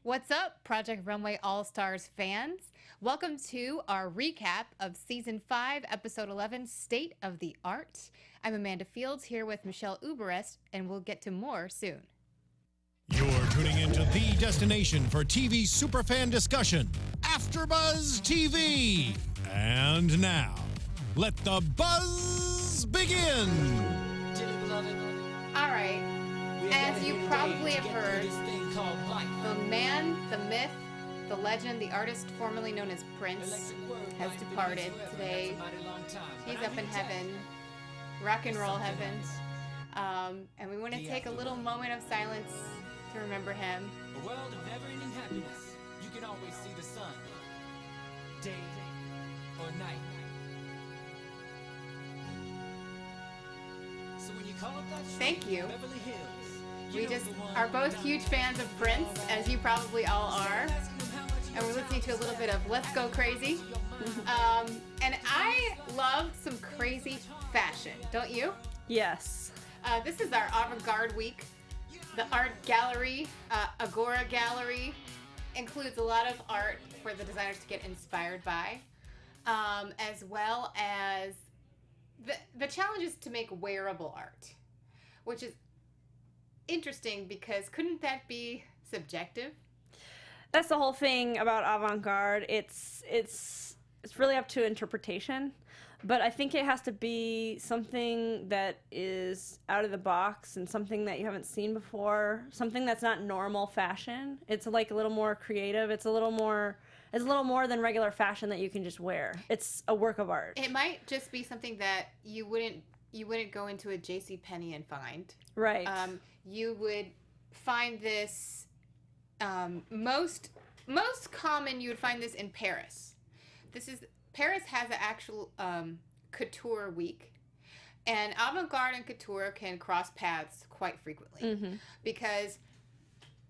What's up, Project Runway All Stars fans? Welcome to our recap of Season 5, Episode 11, State of the Art. I'm Amanda Fields here with Michelle Uberreste, and we'll get to more soon. You're tuning into the destination for TV superfan discussion, AfterBuzz TV. And now, let the buzz begin. All right, as you probably have heard, the man, the myth, the legend, the artist formerly known as Prince has departed today. He's up in heaven, rock and roll heaven. And we want to take a little moment of silence to remember him. A world of never-ending happiness. You can always see the sun, day or night. So when you call up that Thank you. Beverly Hills, We just are both huge fans of Prince, as you probably all are. And we're listening to a little bit of Let's Go Crazy. And I love some crazy fashion, don't you? Yes. This is our avant-garde week. The art gallery, Agora Gallery, includes a lot of art for the designers to get inspired by, as well as the challenge is to make wearable art, which is interesting because couldn't that be subjective? That's the whole thing about avant-garde. It's really up to interpretation, but I think it has to be something that is out of the box and something that you haven't seen before, something that's not normal fashion. It's like a little more creative. It's a little more than regular fashion that you can just wear. It's a work of art. It might just be something that you wouldn't go into a JCPenney and find. Right. You would find this most common. You would find this in Paris. Paris has an actual couture week, and avant-garde and couture can cross paths quite frequently because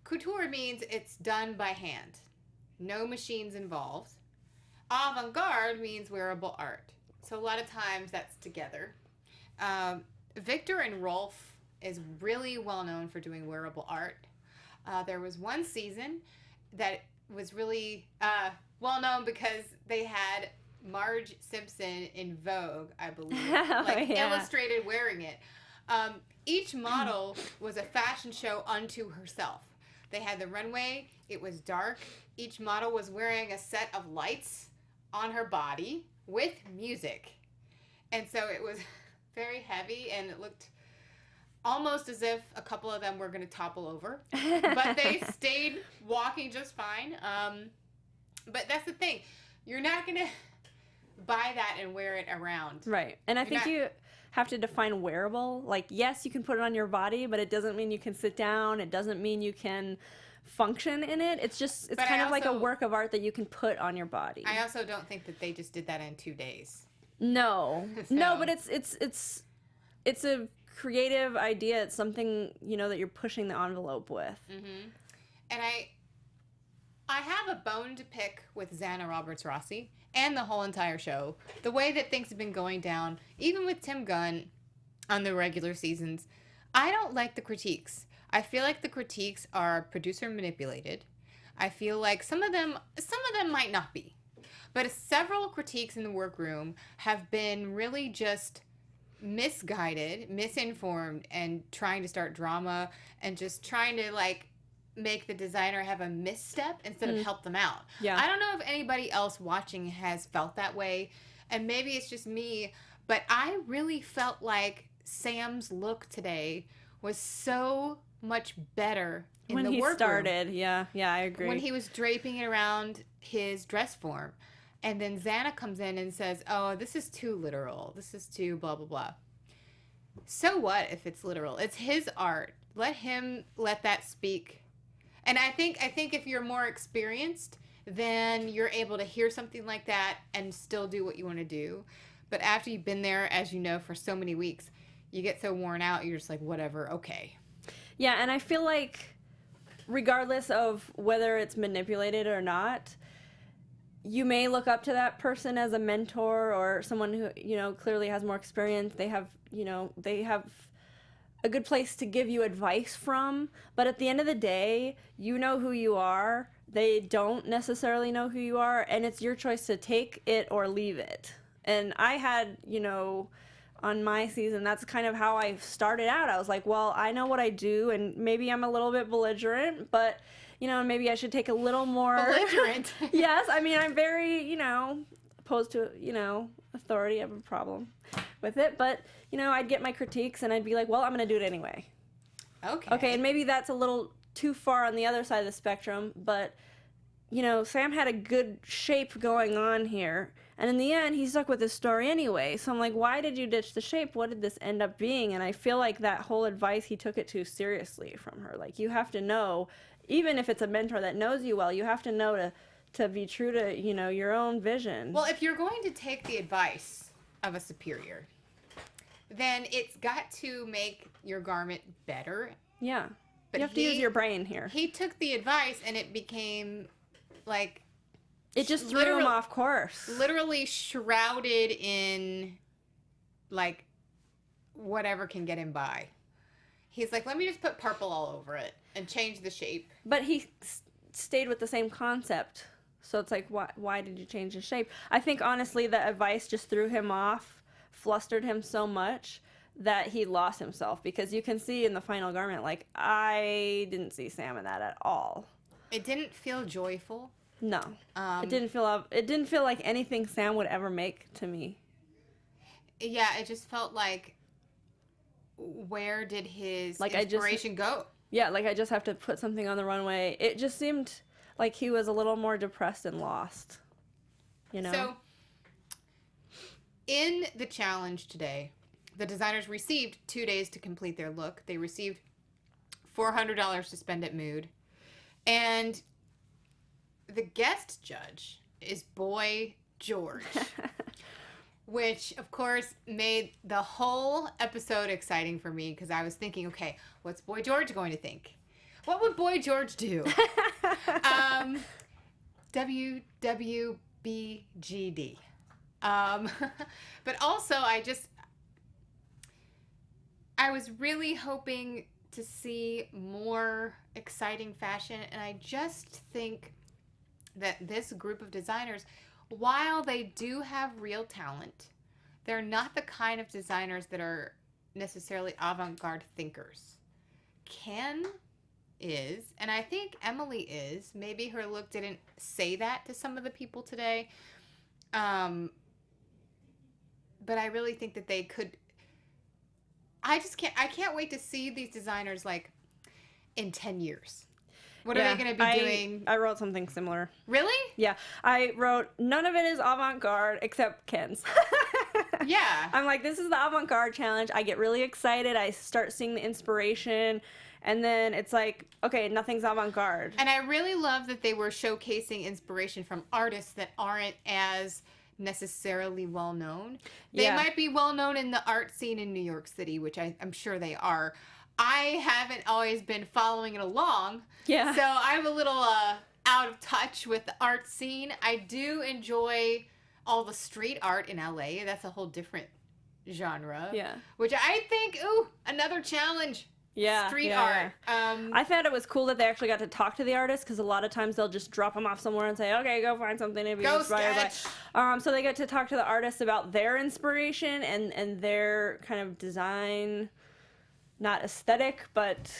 couture means it's done by hand, no machines involved. Avant-garde means wearable art, so a lot of times that's together. Victor and Rolf is really well known for doing wearable art. There was one season that was really well known because they had Marge Simpson in Vogue, I believe, illustrated wearing it. Each model was a fashion show unto herself. They had the runway. It was dark. Each model was wearing a set of lights on her body with music. And so it was very heavy, and it looked almost as if a couple of them were going to topple over. But they stayed walking just fine. But that's the thing. You're not going to buy that and wear it around. Right. And I think you have to define wearable. Like, yes, you can put it on your body, but it doesn't mean you can sit down. It doesn't mean you can function in it. It's kind of like a work of art that you can put on your body. I also don't think that they just did that in 2 days. No. No, but it's a creative idea. It's something, that you're pushing the envelope with. Mm-hmm. And I have a bone to pick with Xana Roberts-Rossi and the whole entire show. The way that things have been going down, even with Tim Gunn on the regular seasons, I don't like the critiques. I feel like the critiques are producer manipulated. I feel like some of them might not be. But several critiques in the workroom have been really just misguided, misinformed, and trying to start drama and just trying to make the designer have a misstep instead of help them out. Yeah. I don't know if anybody else watching has felt that way, and maybe it's just me, but I really felt like Sam's look today was so much better in the workroom. When he started, yeah, I agree. When he was draping it around his dress form. And then Xana comes in and says, oh, this is too literal. This is too blah, blah, blah. So what if it's literal? It's his art. Let him let that speak. And I think if you're more experienced, then you're able to hear something like that and still do what you want to do. But after you've been there, as you know, for so many weeks, you get so worn out, you're just like, whatever, okay. Yeah, and I feel like regardless of whether it's manipulated or not, you may look up to that person as a mentor or someone who, clearly has more experience. They have a good place to give you advice from, but at the end of the day, you know who you are. They don't necessarily know who you are, and it's your choice to take it or leave it. And I had, on my season, that's kind of how I started out. I was like, well, I know what I do, and maybe I'm a little bit belligerent, but, maybe I should take a little more... Belligerent. Yes, I mean, I'm very, opposed to, authority. I have a problem with it, but, I'd get my critiques, and I'd be like, well, I'm going to do it anyway. Okay, and maybe that's a little too far on the other side of the spectrum, but, Sam had a good shape going on here. And in the end, he stuck with his story anyway. So I'm like, why did you ditch the shape? What did this end up being? And I feel like that whole advice, he took it too seriously from her. Like, you have to know, even if it's a mentor that knows you well, you have to know to be true to, your own vision. Well, if you're going to take the advice of a superior, then it's got to make your garment better. Yeah. But you have to use your brain here. He took the advice, and it became, like... It just threw him off course. Literally shrouded in, like, whatever can get him by. He's like, let me just put purple all over it and change the shape. But he stayed with the same concept. So it's like, why did you change the shape? I think, honestly, the advice just threw him off, flustered him so much that he lost himself. Because you can see in the final garment, like, I didn't see Sam in that at all. It didn't feel joyful. No, it didn't feel like anything Sam would ever make to me. Yeah, it just felt like, where did his inspiration go? Yeah, like I just have to put something on the runway. It just seemed like he was a little more depressed and lost. So, in the challenge today, the designers received 2 days to complete their look. They received $400 to spend at Mood, and the guest judge is Boy George, which, of course, made the whole episode exciting for me because I was thinking, okay, what's Boy George going to think? What would Boy George do? WWBGD. But also, I was really hoping to see more exciting fashion, and I just think that this group of designers, while they do have real talent, they're not the kind of designers that are necessarily avant-garde thinkers. Ken is, and I think Emily is. Maybe her look didn't say that to some of the people today. But I really think that they could. I can't wait to see these designers, like, in 10 years. What are they going to be doing? I wrote something similar. Really? Yeah. I wrote, none of it is avant-garde except Ken's. Yeah. I'm like, this is the avant-garde challenge. I get really excited. I start seeing the inspiration. And then it's like, okay, nothing's avant-garde. And I really love that they were showcasing inspiration from artists that aren't as necessarily well-known. They might be well-known in the art scene in New York City, which I'm sure they are. I haven't always been following it along. Yeah. So I'm a little out of touch with the art scene. I do enjoy all the street art in LA. That's a whole different genre. Yeah. Which I think, another challenge. Yeah. Street art. I thought it was cool that they actually got to talk to the artists, because a lot of times they'll just drop them off somewhere and say, okay, go find something to be inspired by. So they get to talk to the artists about their inspiration and their kind of design, not aesthetic, but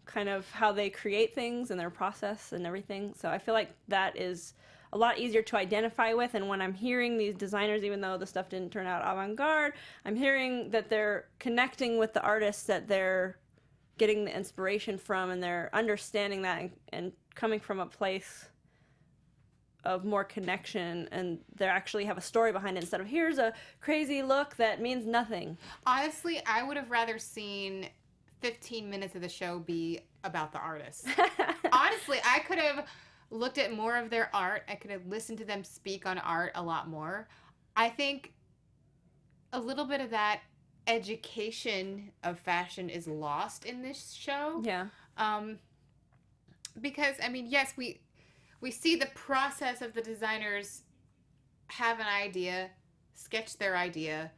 kind of how they create things and their process and everything. So I feel like that is a lot easier to identify with. And when I'm hearing these designers, even though the stuff didn't turn out avant-garde, I'm hearing that they're connecting with the artists that they're getting the inspiration from, and they're understanding that and coming from a place of more connection, and they actually have a story behind it instead of, here's a crazy look that means nothing. Honestly, I would have rather seen 15 minutes of the show be about the artists. Honestly, I could have looked at more of their art. I could have listened to them speak on art a lot more. I think a little bit of that education of fashion is lost in this show. Yeah. Because, I mean, yes, we see the process of the designers have an idea, sketch their idea,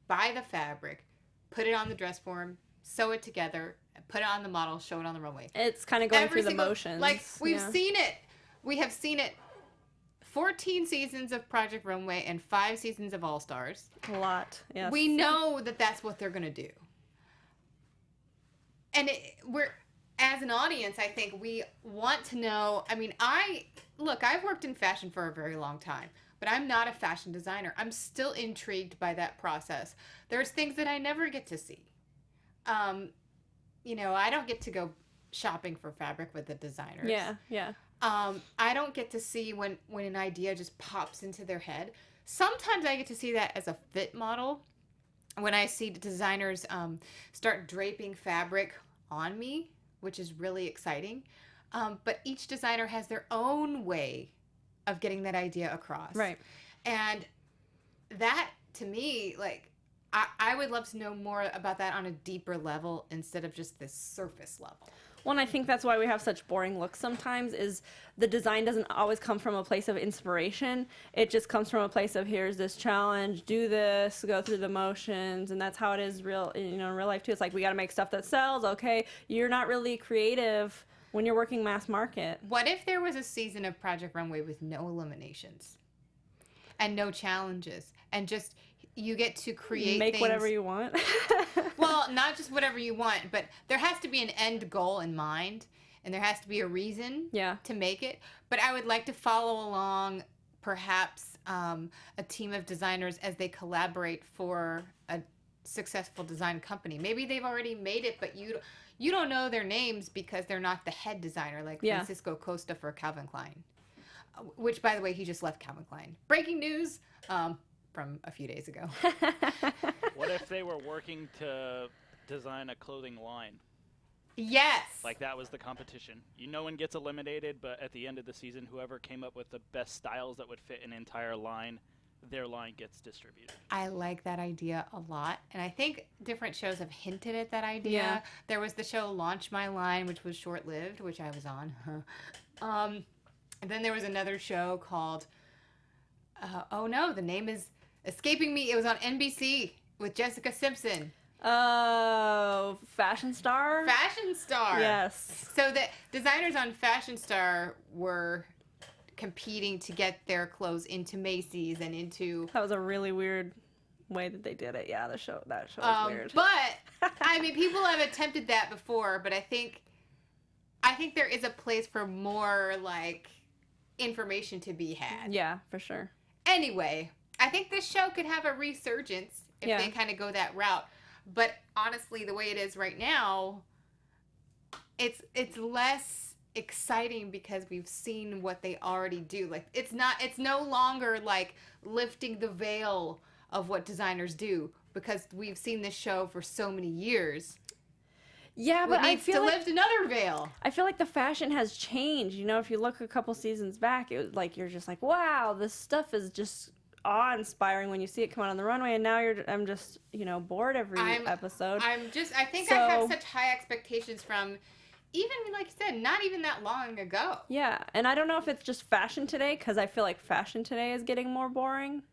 buy the fabric, put it on the dress form, sew it together, put it on the model, show it on the runway. It's kind of going through the motions. Like, we've seen it. We have seen it 14 seasons of Project Runway and 5 seasons of All Stars. A lot, yes. We know that that's what they're going to do. And we're, as an audience, I think we want to know. I mean, I've worked in fashion for a very long time, but I'm not a fashion designer. I'm still intrigued by that process. There's things that I never get to see. You know, I don't get to go shopping for fabric with the designers. Yeah. I don't get to see when an idea just pops into their head. Sometimes I get to see that as a fit model. When I see designers start draping fabric on me, which is really exciting. But each designer has their own way of getting that idea across. Right. And that, to me, like, I would love to know more about that on a deeper level instead of just this surface level. Well, and I think that's why we have such boring looks sometimes, is the design doesn't always come from a place of inspiration. It just comes from a place of, here's this challenge, do this, go through the motions, and that's how it is in real life too. It's like, we got to make stuff that sells. Okay, you're not really creative when you're working mass market. What if there was a season of Project Runway with no eliminations and no challenges, and just you get to create Make things. whatever you want. Well, not just whatever you want, but there has to be an end goal in mind, and there has to be a reason to make it. But I would like to follow along, perhaps, a team of designers as they collaborate for a successful design company. Maybe they've already made it, but you don't know their names because they're not the head designer, like Francisco Costa for Calvin Klein. Which, by the way, he just left Calvin Klein. Breaking news from a few days ago. What if they were working to design a clothing line? Yes. Like, that was the competition. No one gets eliminated, but at the end of the season, whoever came up with the best styles that would fit an entire line, their line gets distributed. I like that idea a lot. And I think different shows have hinted at that idea. Yeah. There was the show Launch My Line, which was short-lived, which I was on. And then there was another show called, the name is escaping me. It was on NBC with Jessica Simpson. Oh, Fashion Star? Fashion Star. Yes. So the designers on Fashion Star were competing to get their clothes into Macy's and into... That was a really weird way that they did it. Yeah, that show was weird. But, I mean, people have attempted that before, but I think there is a place for more, like, information to be had. Yeah, for sure. Anyway, I think this show could have a resurgence if they kind of go that route. But honestly, the way it is right now, it's less exciting because we've seen what they already do. Like, it's no longer like lifting the veil of what designers do because we've seen this show for so many years. Yeah, but I feel like lift another veil. I feel like the fashion has changed. You know, if you look a couple seasons back, it was like you're just like, wow, this stuff is just awe-inspiring when you see it come out on the runway, and now I'm just, bored every episode. I have such high expectations from, even like you said, not even that long ago. Yeah, and I don't know if it's just fashion today, because I feel like fashion today is getting more boring,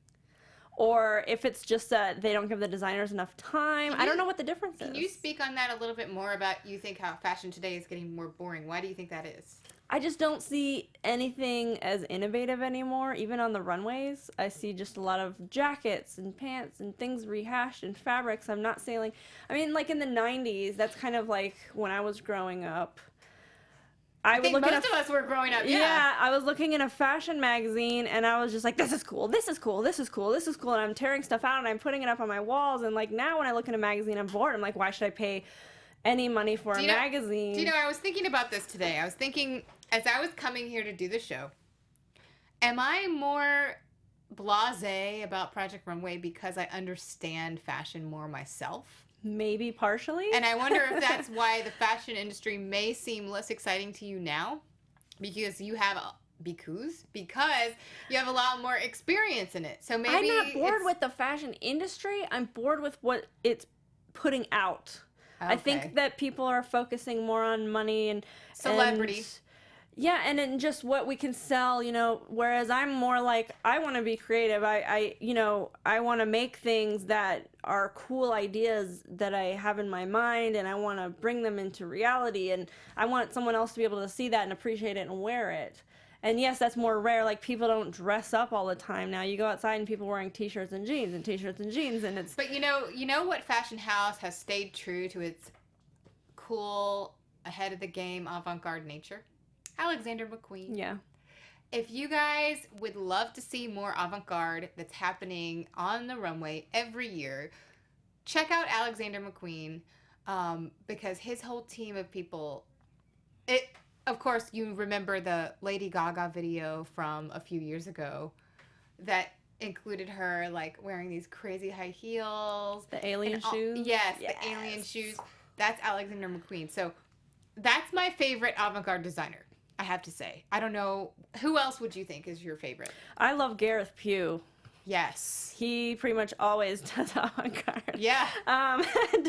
or if it's just that they don't give the designers enough time. I don't know what the difference is. Can you speak on that a little bit more about you think how fashion today is getting more boring? Why do you think that is? I just don't see anything as innovative anymore, even on the runways. I see just a lot of jackets and pants and things rehashed and fabrics. I'm not saying, like in the 90s, that's kind of like when I was growing up. I think most of us were growing up, yeah. I was looking in a fashion magazine, and I was just like, this is cool, this is cool, this is cool, this is cool, and I'm tearing stuff out, and I'm putting it up on my walls, and like now when I look in a magazine, I'm bored. I'm like, why should I pay any money for a magazine? Do you know, I was thinking about this today. I was thinking, as I was coming here to do the show, am I more blasé about Project Runway because I understand fashion more myself? Maybe partially. And I wonder if that's why the fashion industry may seem less exciting to you now, because you have a lot more experience in it. So maybe I'm not bored with the fashion industry. I'm bored with what it's putting out. Okay. I think that people are focusing more on money and celebrity. Yeah, and in just what we can sell, you know, whereas I'm more like, I want to be creative. I want to make things that are cool ideas that I have in my mind, and I want to bring them into reality, and I want someone else to be able to see that and appreciate it and wear it. And yes, that's more rare. Like, people don't dress up all the time now. You go outside and people wearing t-shirts and jeans, and it's... But you know what fashion house has stayed true to its cool, ahead of the game, avant-garde nature? Alexander McQueen. Yeah. If you guys would love to see more avant-garde that's happening on the runway every year, check out Alexander McQueen, because his whole team of people... Of course, you remember the Lady Gaga video from a few years ago that included her, like, wearing these crazy high heels. The alien shoes? Yes, the alien shoes. That's Alexander McQueen. So that's my favorite avant-garde designer, I have to say. I don't know. Who else would you think is your favorite? I love Gareth Pugh. Yes. He pretty much always does avant-garde. Yeah.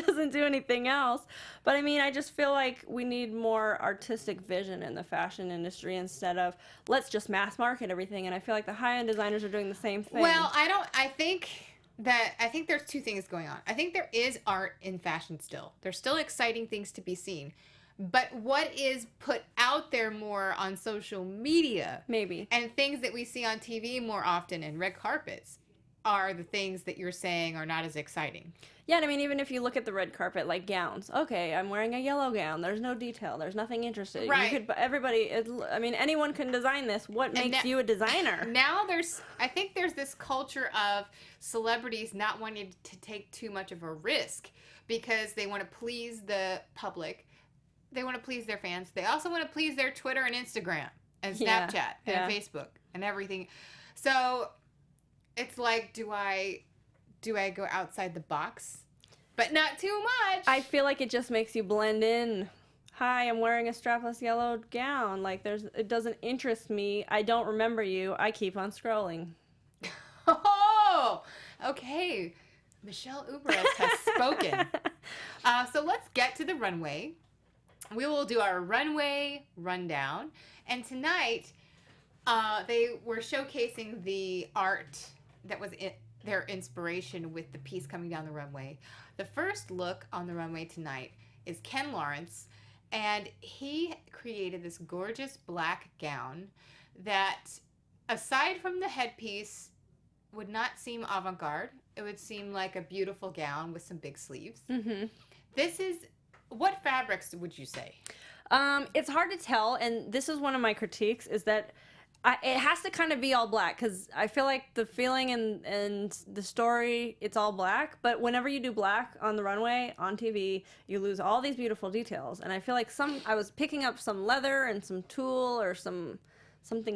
Doesn't do anything else. But I mean, I just feel like we need more artistic vision in the fashion industry instead of, let's just mass market everything. And I feel like the high-end designers are doing the same thing. Well, I think there's two things going on. I think there is art in fashion still. There's still exciting things to be seen. But what is put out there more on social media, maybe, and things that we see on TV more often and red carpets are the things that you're saying are not as exciting. Yeah, and I mean, even if you look at the red carpet, like gowns. Okay, I'm wearing a yellow gown. There's no detail. There's nothing interesting. Right. Anyone can design this. What makes you a designer? Now I think there's this culture of celebrities not wanting to take too much of a risk because they want to please the public. They want to please their fans. They also want to please their Twitter and Instagram and Snapchat and Facebook and everything. So it's like, do I go outside the box? But not too much. I feel like it just makes you blend in. Hi, I'm wearing a strapless yellow gown. Like, it doesn't interest me. I don't remember you. I keep on scrolling. Oh, okay. Michelle Uberreste has spoken. So let's get to the runway. We will do our runway rundown. And tonight, they were showcasing the art that was their inspiration with the piece coming down the runway. The first look on the runway tonight is Ken Lawrence, and he created this gorgeous black gown that, aside from the headpiece, would not seem avant-garde. It would seem like a beautiful gown with some big sleeves. Mm-hmm. What fabrics would you say? It's hard to tell, and this is one of my critiques, is that it has to kind of be all black, because I feel like the feeling and the story, it's all black, but whenever you do black on the runway, on TV, you lose all these beautiful details, and I feel like I was picking up some leather and some tulle or something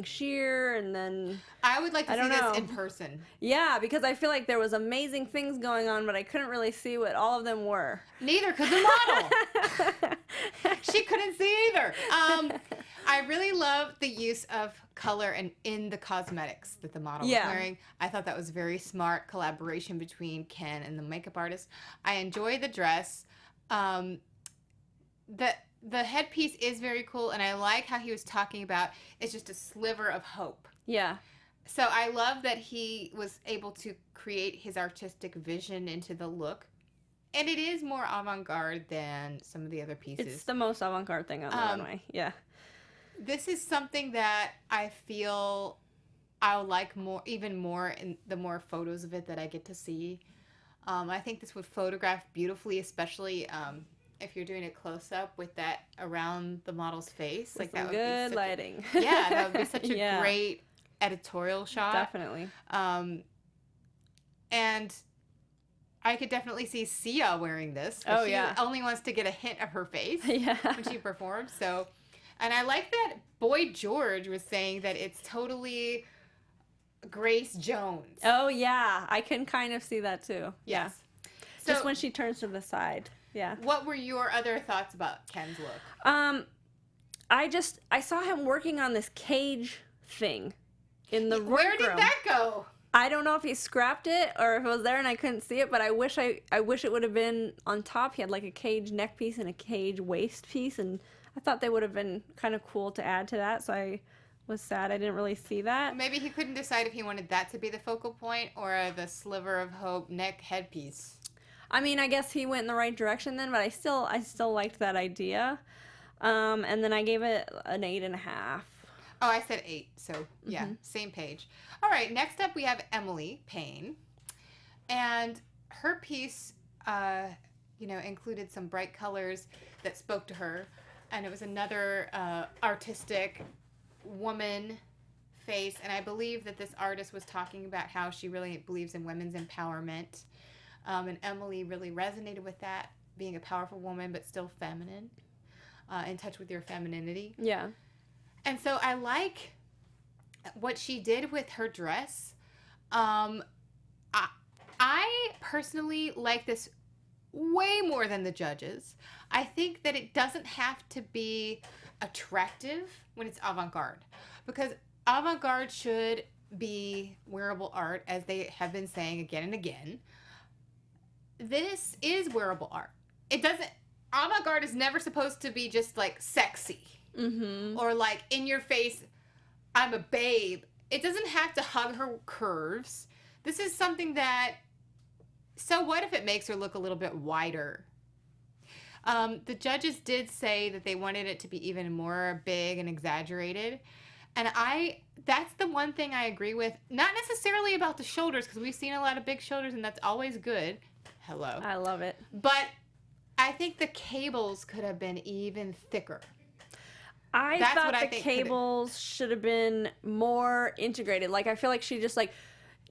sheer, and then I would like to see this in person. Yeah, because I feel like there was amazing things going on, but I couldn't really see what all of them were. Neither could the model. She couldn't see either. I really love the use of color and in the cosmetics that the model was wearing. I thought that was very smart collaboration between Ken and the makeup artist. I enjoy the dress. The headpiece is very cool, and I like how he was talking about it's just a sliver of hope. Yeah. So I love that he was able to create his artistic vision into the look. And it is more avant-garde than some of the other pieces. It's the most avant-garde thing on the runway. Yeah. This is something that I feel I'll like even more in the more photos of it that I get to see. I think this would photograph beautifully, especially if you're doing a close-up with that around the model's face. Like, that would be good lighting. That would be such a great editorial shot. Definitely. And I could definitely see Sia wearing this. She only wants to get a hint of her face when she performs. So, and I like that Boy George was saying that it's totally Grace Jones. Oh, yeah. I can kind of see that, too. Yes. So, just when she turns to the side. Yeah. What were your other thoughts about Ken's look? I saw him working on this cage thing in the workroom. Where did that go? I don't know if he scrapped it or if it was there and I couldn't see it, but I wish it would have been on top. He had like a cage neck piece and a cage waist piece, and I thought they would have been kind of cool to add to that, so I was sad I didn't really see that. Maybe he couldn't decide if he wanted that to be the focal point or the sliver of hope neck headpiece. I mean, I guess he went in the right direction then, but I still liked that idea. And then I gave it an 8.5. Oh, I said 8, so yeah, same page. All right, next up we have Emily Payne, and her piece, included some bright colors that spoke to her, and it was another artistic woman face, and I believe that this artist was talking about how she really believes in women's empowerment, and Emily really resonated with that, being a powerful woman but still feminine, in touch with your femininity. Yeah. And so I like what she did with her dress. I personally like this way more than the judges. I think that it doesn't have to be attractive when it's avant-garde, because avant-garde should be wearable art, as they have been saying again and again. This is wearable art. Avant-garde is never supposed to be just like sexy. Or like in your face, I'm a babe. It doesn't have to hug her curves. This is something that, so what if it makes her look a little bit wider? The judges did say that they wanted it to be even more big and exaggerated. And that's the one thing I agree with. Not necessarily about the shoulders, because we've seen a lot of big shoulders and that's always good. Hello. I love it. But I think the cables could have been even thicker. I thought the cables should have been more integrated. Like, I feel like she just like,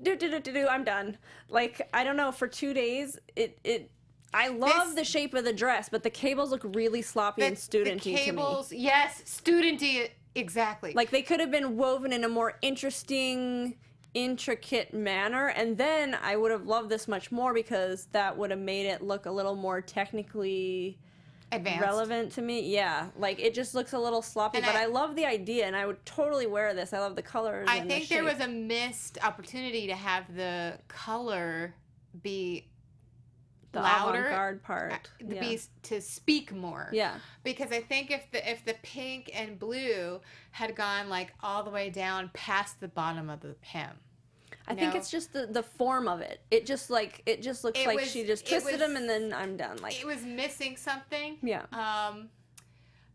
I'm done. Like, I don't know, for 2 days, I love the shape of the dress, but the cables look really sloppy and studenty to me. Yes, studenty, exactly. Like, they could have been woven in a more interesting, intricate manner, and then I would have loved this much more, because that would have made it look a little more technically advanced, relevant to me. Yeah, like, it just looks a little sloppy, but I love the idea, and I would totally wear this. I love the colors. I think there was a missed opportunity to have the color be the louder, avant-garde part, to speak more. Yeah, because I think if the pink and blue had gone like all the way down past the bottom of the hem. I think it's just the form of it. It just looks like she just twisted them and then I'm done. Like, it was missing something. Yeah.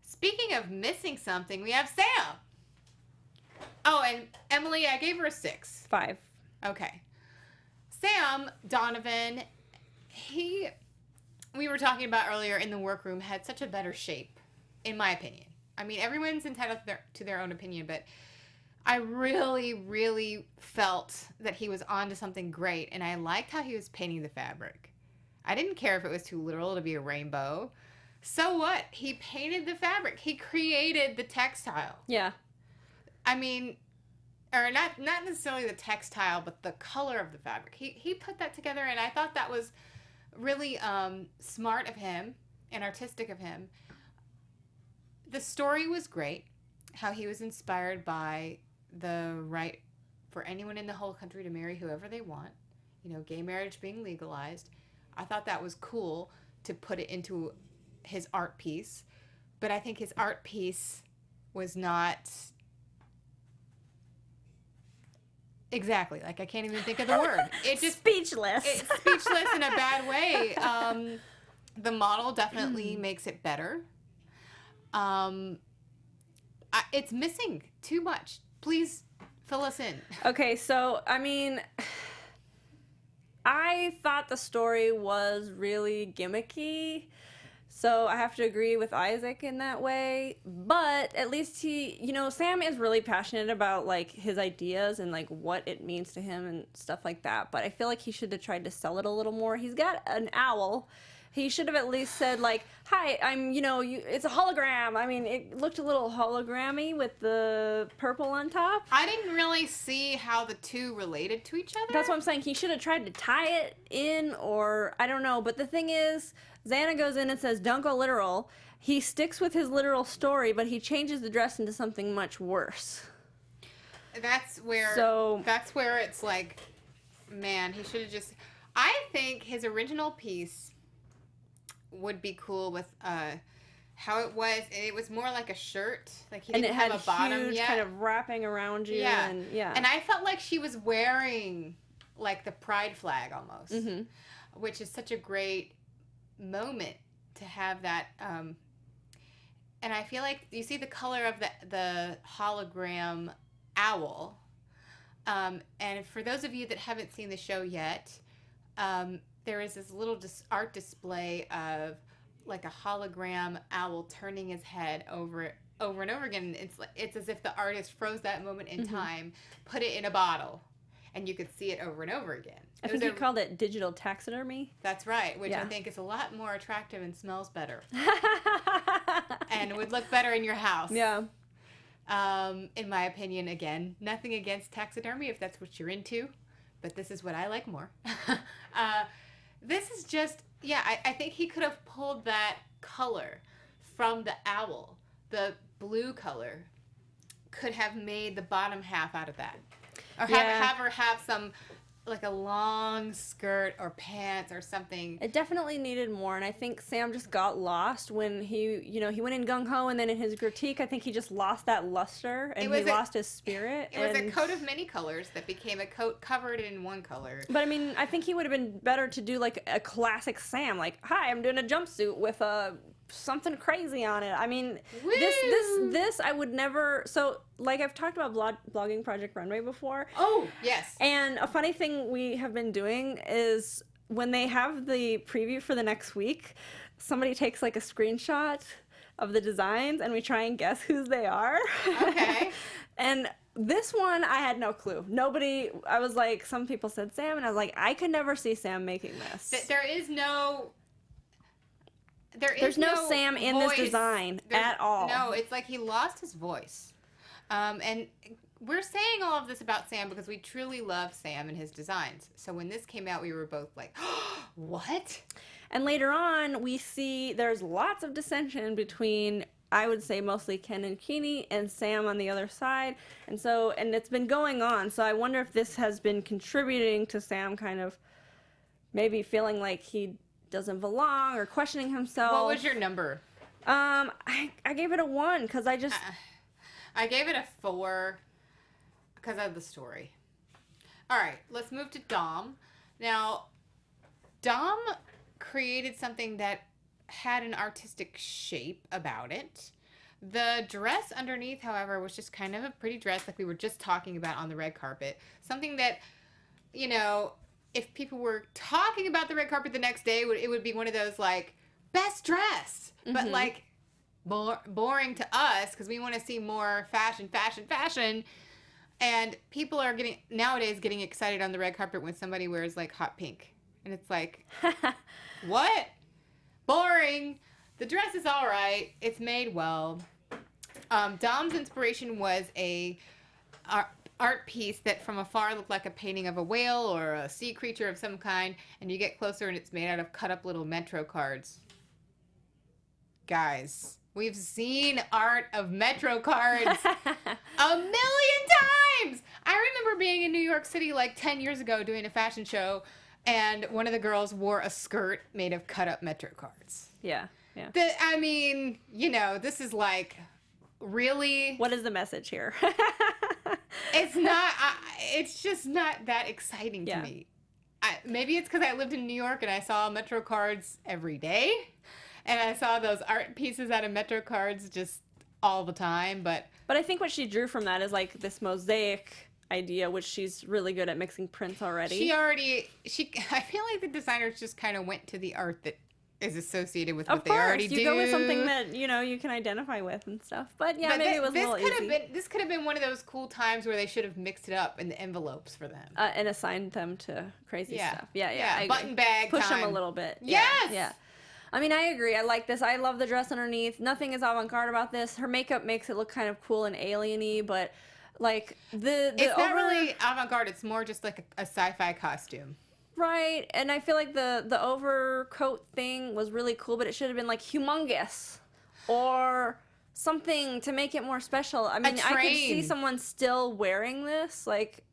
Speaking of missing something, we have Sam. Oh, and Emily, I gave her a 6. 5. Okay. Sam Donovan, we were talking about earlier in the workroom, had such a better shape, in my opinion. I mean, everyone's entitled to their own opinion, but I really, really felt that he was onto something great, and I liked how he was painting the fabric. I didn't care if it was too literal to be a rainbow. So what? He painted the fabric. He created the textile. Yeah. I mean, or not necessarily the textile, but the color of the fabric. He put that together, and I thought that was really smart of him and artistic of him. The story was great, how he was inspired by the right for anyone in the whole country to marry whoever they want, gay marriage being legalized. I thought that was cool to put it into his art piece, but I think his art piece was not exactly, like, I can't even think of the word. It just speechless. It's speechless in a bad way. The model definitely makes it better. It's missing too much. Please fill us in. Okay, so, I mean, I thought the story was really gimmicky, so I have to agree with Isaac in that way, but at least Sam is really passionate about, like, his ideas and, like, what it means to him and stuff like that, but I feel like he should have tried to sell it a little more. He's got an owl. He should have at least said, like, hi, I'm, it's a hologram. I mean, it looked a little hologrammy with the purple on top. I didn't really see how the two related to each other. That's what I'm saying. He should have tried to tie it in, or I don't know. But the thing is, Xana goes in and says, don't go literal. He sticks with his literal story, but he changes the dress into something much worse. That's where it's like, man, he should have just... I think his original piece would be cool with how it was more like a shirt. Like he and didn't it had have a bottom huge yet. kind of wrapping around you. Yeah. And I felt like she was wearing like the pride flag almost, mm-hmm. which is such a great moment to have that. And I feel like you see the color of the hologram owl. And for those of you that haven't seen the show yet, there is this little art display of like a hologram owl turning his head over and over again. It's as if the artist froze that moment in mm-hmm. time, put it in a bottle, and you could see it over and over again. I think he called it digital taxidermy. That's right, which I think is a lot more attractive and smells better. And would look better in your house. Yeah. In my opinion, again, nothing against taxidermy if that's what you're into, but this is what I like more. This is just, I think he could have pulled that color from the owl. The blue color could have made the bottom half out of that. Or have her have some, like a long skirt or pants or something. It definitely needed more, and I think Sam just got lost when he went in gung-ho, and then in his critique, I think he just lost that luster, and he lost his spirit. It was a coat of many colors that became a coat covered in one color. But, I mean, I think he would have been better to do, like, a classic Sam, like, hi, I'm doing a jumpsuit with something crazy on it. I mean, this I would never. So, like I've talked about blogging Project Runway before. Oh, yes. And a funny thing we have been doing is when they have the preview for the next week, somebody takes like a screenshot of the designs and we try and guess whose they are. Okay. And this one, I had no clue. I was like, some people said Sam, and I was like, I could never see Sam making this. There's no Sam in this design at all. No, it's like he lost his voice. And we're saying all of this about Sam because we truly love Sam and his designs. So when this came out, we were both like, what? And later on, we see there's lots of dissension between, I would say, mostly Ken and Keene and Sam on the other side. And it's been going on. So I wonder if this has been contributing to Sam kind of maybe feeling like he doesn't belong or questioning himself. What was your number? I gave it a 1 because I just... I gave it a 4 because of the story. All right, let's move to Dom. Now, Dom created something that had an artistic shape about it. The dress underneath, however, was just kind of a pretty dress like we were just talking about on the red carpet. Something that, if people were talking about the red carpet the next day, it would be one of those, like, best dress. Mm-hmm. But, like, boring to us because we want to see more fashion. And people are nowadays getting excited on the red carpet when somebody wears, like, hot pink. And it's like, what? Boring. The dress is all right. It's made well. Dom's inspiration was a art piece that from afar looked like a painting of a whale or a sea creature of some kind, and you get closer and it's made out of cut up little Metro cards. Guys, we've seen art of Metro cards a million times! I remember being in New York City like 10 years ago doing a fashion show, and one of the girls wore a skirt made of cut up Metro cards. Yeah. This is like, really? What is the message here? It's not, it's just not that exciting to me. Maybe it's because I lived in New York and I saw Metro cards every day. And I saw those art pieces out of Metro cards just all the time. But I think what she drew from that is like this mosaic idea, which she's really good at mixing prints already. I feel like the designers just kind of went to the art that is associated with what they already do. You go with something that, you can identify with and stuff. But maybe it was a little easy. This could have been one of those cool times where they should have mixed it up in the envelopes for them. And assigned them to crazy stuff. Yeah. Button bag Push time. them a little bit. Yes! Yeah. I mean, I agree. I like this. I love the dress underneath. Nothing is avant-garde about this. Her makeup makes it look kind of cool and alien-y, but like it's not really avant-garde. It's more just like a sci-fi costume. Right, and I feel like the overcoat thing was really cool, but it should have been like humongous or something to make it more special. I mean, I could see someone still wearing this, like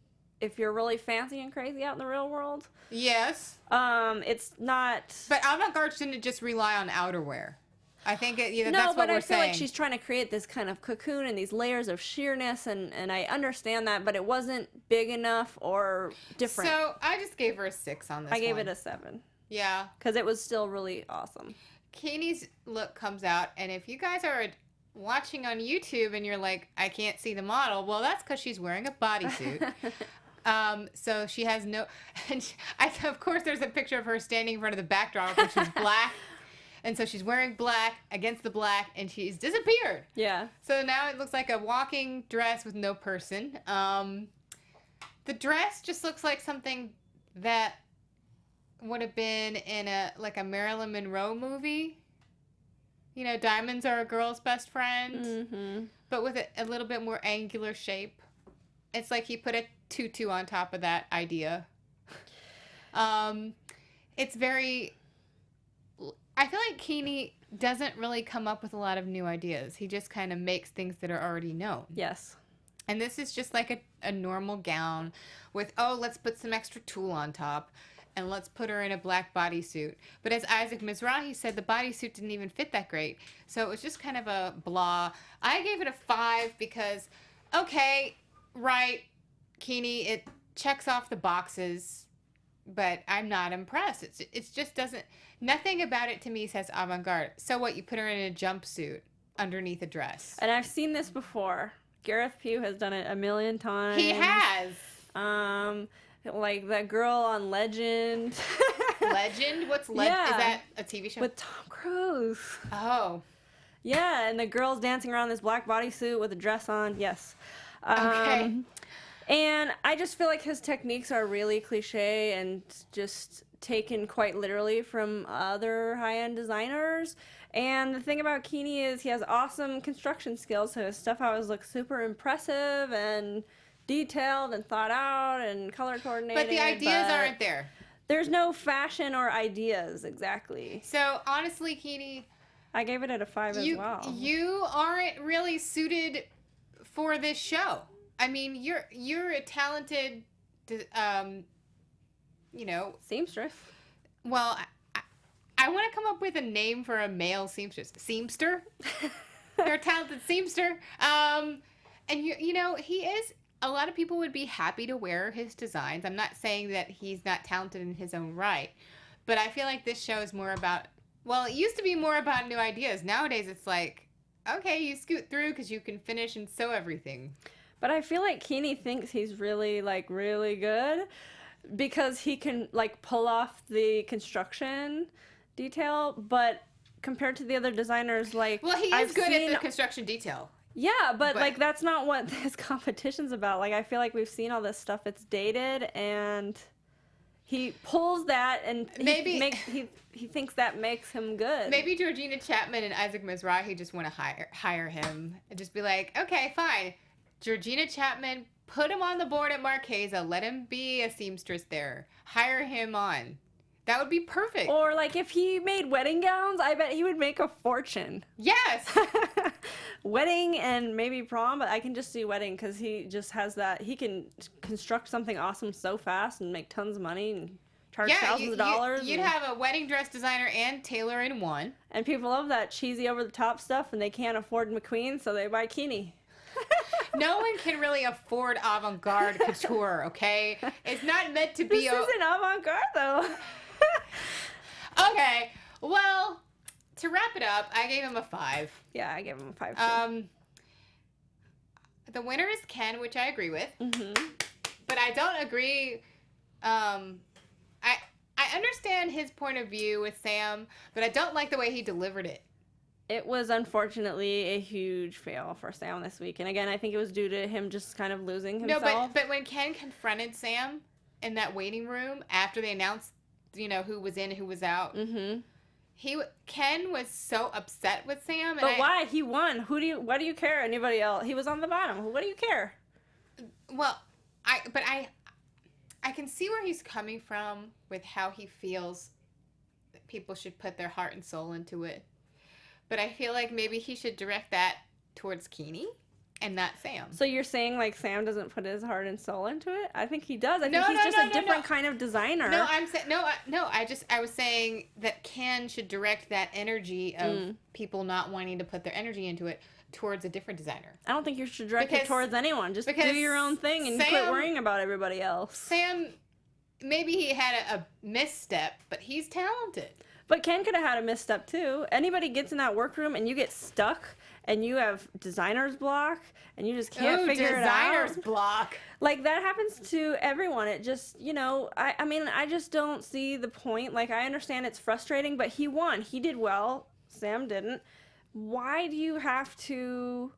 if you're really fancy and crazy out in the real world. Yes. It's not. But avant-garde shouldn't just rely on outerwear. I think that's no, what but we're I feel saying. like she's trying to create this kind of cocoon and these layers of sheerness, and I understand that, but it wasn't big enough or different. So I just gave her a 6 on this I gave one. it a 7. Yeah. Because it was still really awesome. Keeney's look comes out, and if you guys are watching on YouTube and you're like, I can't see the model, well, that's because she's wearing a bodysuit. So she has no, and of course there's a picture of her standing in front of the backdrop, which is black, and so she's wearing black against the black, and she's disappeared. Yeah. So now it looks like a walking dress with no person. The dress just looks like something that would have been in a Marilyn Monroe movie. You know, diamonds are a girl's best friend, but with a little bit more angular shape. It's like he put a tutu on top of that idea. It's very... I feel like Keeney doesn't really come up with a lot of new ideas. He just kind of makes things that are already known. Yes. And this is just like a normal gown with, oh, let's put some extra tulle on top. And let's put her in a black bodysuit. But as Isaac Mizrahi said, the bodysuit didn't even fit that great. So it was just kind of a blah. I gave it a 5 because, okay, right, Keeney, it checks off the boxes, but I'm not impressed. It just doesn't, nothing about it to me says avant-garde. So what, you put her in a jumpsuit underneath a dress? And I've seen this before. Gareth Pugh has done it a million times. He has. Like that girl on Legend. Legend? What's Legend? Yeah. Is that a TV show? With Tom Cruise. Oh. Yeah, and the girl's dancing around this black bodysuit with a dress on. Yes. Okay. And I just feel like his techniques are really cliche and just taken quite literally from other high-end designers. And the thing about Keeney is he has awesome construction skills, so his stuff always looks super impressive and detailed and thought out and color coordinated. But the ideas aren't there. There's no fashion or ideas, exactly. So, honestly, Keeney... I gave it a 5 as well. You aren't really suited for this show. I mean, you're a talented, seamstress. Well, I want to come up with a name for a male seamstress. Seamster? You're a talented seamster. And, he is... A lot of people would be happy to wear his designs. I'm not saying that he's not talented in his own right. But I feel like this show is more about... Well, it used to be more about new ideas. Nowadays, it's like, okay, you scoot through because you can finish and sew everything. But I feel like Keeney thinks he's really good because he can, pull off the construction detail. But compared to the other designers, Well, he is good at the construction detail. Yeah, but that's not what this competition's about. I feel like we've seen all this stuff. It's dated, and he pulls that, and he thinks that makes him good. Maybe Georgina Chapman and Isaac Mizrahi just want to hire him and just be like, okay, fine. Georgina Chapman, put him on the board at Marquesa. Let him be a seamstress there. Hire him on. That would be perfect. Or, if he made wedding gowns, I bet he would make a fortune. Yes! Wedding and maybe prom, but I can just see wedding because he just has that. He can construct something awesome so fast and make tons of money and charge thousands of dollars. You'd have a wedding dress designer and tailor in one. And people love that cheesy over-the-top stuff, and they can't afford McQueen, so they buy Keeney. No one can really afford avant-garde couture, okay? It's not meant to be... This isn't avant-garde, though. Okay, well, to wrap it up, I gave him a 5. Yeah, I gave him a 5 too. The winner is Ken, which I agree with. Mm-hmm. But I don't agree. I understand his point of view with Sam, but I don't like the way he delivered it. It was unfortunately a huge fail for Sam this week. And again, I think it was due to him just kind of losing himself. No, but when Ken confronted Sam in that waiting room after they announced, who was in, who was out, Ken was so upset with Sam. But why? He won. Why do you care? Anybody else? He was on the bottom. What do you care? Well, I can see where he's coming from with how he feels that people should put their heart and soul into it. But I feel like maybe he should direct that towards Keeney and not Sam. So you're saying like Sam doesn't put his heart and soul into it? I think he does. I think he's just a different kind of designer. No, I'm saying no. I was saying that Ken should direct that energy of people not wanting to put their energy into it towards a different designer. I don't think you should direct it towards anyone. Just do your own thing and quit worrying about everybody else. Sam, maybe he had a misstep, but he's talented. But Ken could have had a misstep too. Anybody gets in that workroom and you get stuck and you have designer's block and you just can't figure it out. Designer's block. Like that happens to everyone. It just, I mean, I just don't see the point. Like I understand it's frustrating, but he won. He did well. Sam didn't. Why do you have to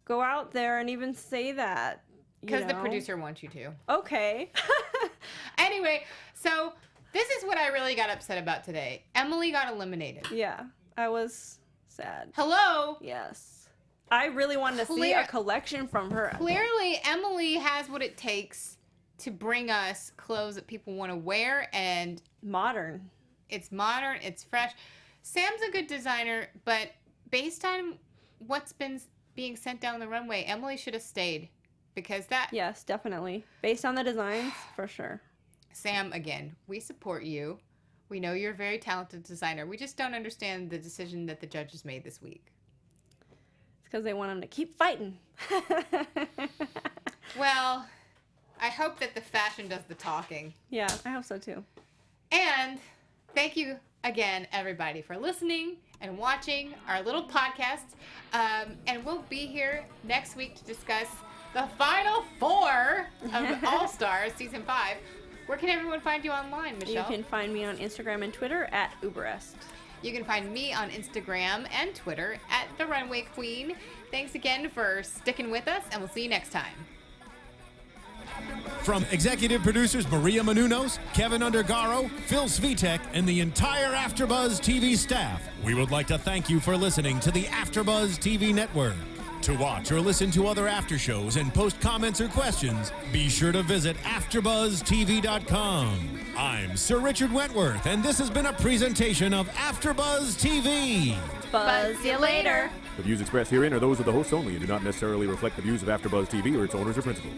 go out there and even say that? Because the producer wants you to. Okay. Anyway, so this is what I really got upset about today. Emily got eliminated. Yeah, I was sad. Hello? Yes. I really wanted to see a collection from her. Clearly, Emily has what it takes to bring us clothes that people want to wear and... Modern. It's modern, it's fresh. Sam's a good designer, but based on what's been being sent down the runway, Emily should have stayed. Because that... Yes, definitely. Based on the designs, for sure. Sam, again, we support you. We know you're a very talented designer. We just don't understand the decision that the judges made this week. It's because they want him to keep fighting. Well, I hope that the fashion does the talking. Yeah, I hope so too. And thank you again, everybody, for listening and watching our little podcast. And we'll be here next week to discuss the final 4 of All Stars Season 5. Where can everyone find you online, Michelle? You can find me on Instagram and Twitter at Uberreste. You can find me on Instagram and Twitter at The Runway Queen. Thanks again for sticking with us, and we'll see you next time. From executive producers Maria Menounos, Kevin Undergaro, Phil Svitek, and the entire AfterBuzz TV staff, we would like to thank you for listening to the AfterBuzz TV network. To watch or listen to other after shows and post comments or questions, be sure to visit AfterBuzzTV.com. I'm Sir Richard Wentworth, and this has been a presentation of AfterBuzz TV. Buzz you later. The views expressed herein are those of the hosts only and do not necessarily reflect the views of AfterBuzz TV or its owners or principals.